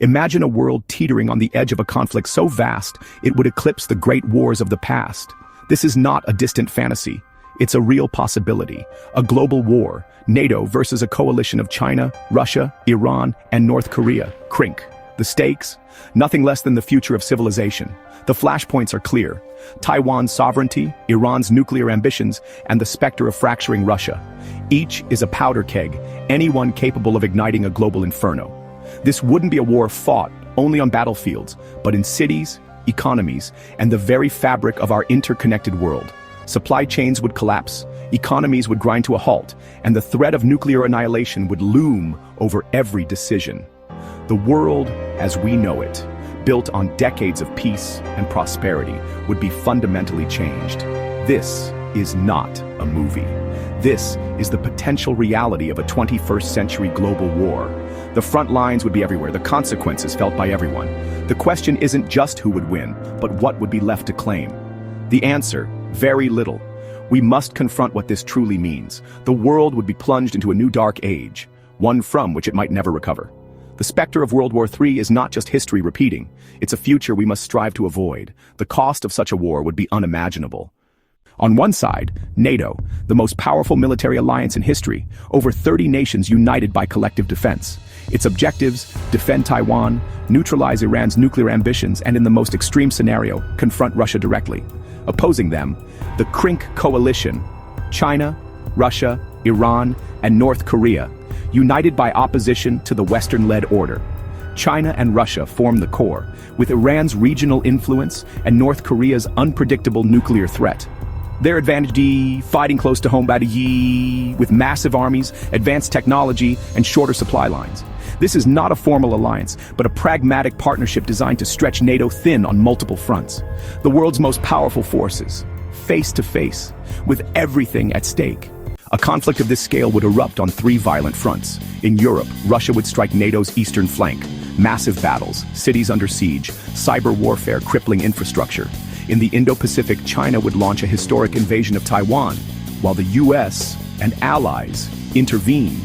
Imagine a world teetering on the edge of a conflict so vast it would eclipse the great wars of the past. This is not a distant fantasy. It's a real possibility. A global war, NATO versus a coalition of China, Russia, Iran, and North Korea, CRINK. The stakes? Nothing less than the future of civilization. The flashpoints are clear. Taiwan's sovereignty, Iran's nuclear ambitions, and the specter of fracturing Russia. Each is a powder keg, anyone capable of igniting a global inferno. This wouldn't be a war fought only on battlefields, but in cities, economies, and the very fabric of our interconnected world. Supply chains would collapse, economies would grind to a halt, and the threat of nuclear annihilation would loom over every decision. The world, as we know it, built on decades of peace and prosperity, would be fundamentally changed. This is not a movie. This is the potential reality of a 21st century global war. The front lines would be everywhere, the consequences felt by everyone. The question isn't just who would win, but what would be left to claim. The answer, very little. We must confront what this truly means. The world would be plunged into a new dark age, one from which it might never recover. The specter of World War III is not just history repeating, it's a future we must strive to avoid. The cost of such a war would be unimaginable. On one side, NATO, the most powerful military alliance in history, over 30 nations united by collective defense. Its objectives: defend Taiwan, neutralize Iran's nuclear ambitions, and in the most extreme scenario, confront Russia directly. Opposing them, the CRINK coalition, China, Russia, Iran, and North Korea, united by opposition to the Western-led order. China and Russia form the core, with Iran's regional influence and North Korea's unpredictable nuclear threat. Their advantage, fighting close to home with massive armies, advanced technology, and shorter supply lines. This is not a formal alliance, but a pragmatic partnership designed to stretch NATO thin on multiple fronts. The world's most powerful forces, face to face, with everything at stake. A conflict of this scale would erupt on three violent fronts. In Europe, Russia would strike NATO's eastern flank. Massive battles, cities under siege, cyber warfare crippling infrastructure. In the Indo-Pacific, China would launch a historic invasion of Taiwan, while the US and allies intervene.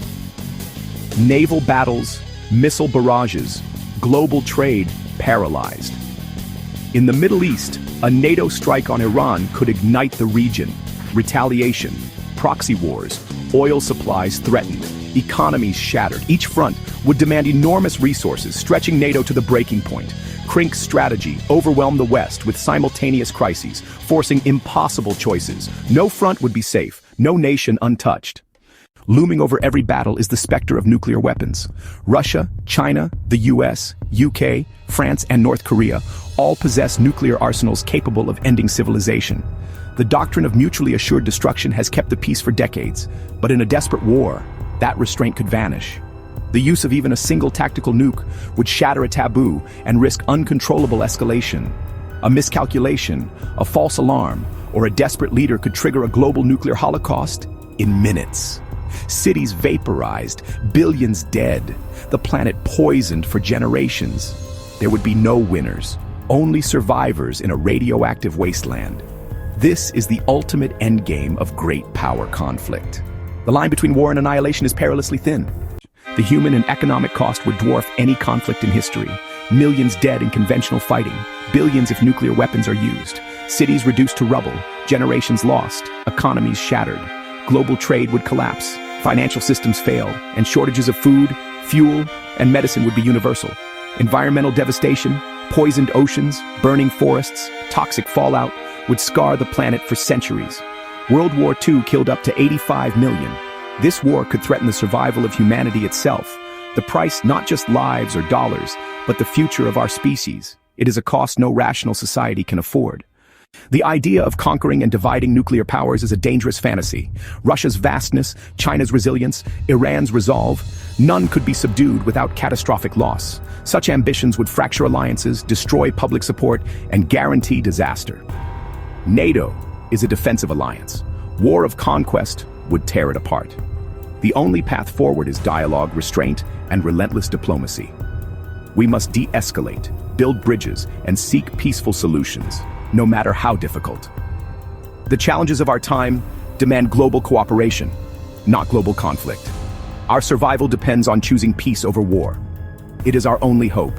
Naval battles, missile barrages, global trade paralyzed. In the Middle East, a NATO strike on Iran could ignite the region. Retaliation, proxy wars, oil supplies threatened, economies shattered. Each front would demand enormous resources, stretching NATO to the breaking point. CRINK's strategy overwhelmed the West with simultaneous crises, forcing impossible choices. No front would be safe, no nation untouched. Looming over every battle is the specter of nuclear weapons. Russia, China, the US, UK, France, and North Korea all possess nuclear arsenals capable of ending civilization. The doctrine of mutually assured destruction has kept the peace for decades, but in a desperate war, that restraint could vanish. The use of even a single tactical nuke would shatter a taboo and risk uncontrollable escalation. A miscalculation, a false alarm, or a desperate leader could trigger a global nuclear holocaust in minutes. Cities vaporized, billions dead, the planet poisoned for generations. There would be no winners, only survivors in a radioactive wasteland. This is the ultimate endgame of great power conflict. The line between war and annihilation is perilously thin. The human and economic cost would dwarf any conflict in history. Millions dead in conventional fighting, billions if nuclear weapons are used. Cities reduced to rubble, generations lost, economies shattered. Global trade would collapse, financial systems fail, and shortages of food, fuel, and medicine would be universal. Environmental devastation, poisoned oceans, burning forests, toxic fallout would scar the planet for centuries. World War II killed up to 85 million. This war could threaten the survival of humanity itself. The price, not just lives or dollars, but the future of our species. It is a cost no rational society can afford. The idea of conquering and dividing nuclear powers is a dangerous fantasy. Russia's vastness, China's resilience, Iran's resolve, none could be subdued without catastrophic loss. Such ambitions would fracture alliances, destroy public support, and guarantee disaster. NATO is a defensive alliance. War of conquest would tear it apart. The only path forward is dialogue, restraint, and relentless diplomacy. We must de-escalate, build bridges, and seek peaceful solutions, no matter how difficult. The challenges of our time demand global cooperation, not global conflict. Our survival depends on choosing peace over war. It is our only hope.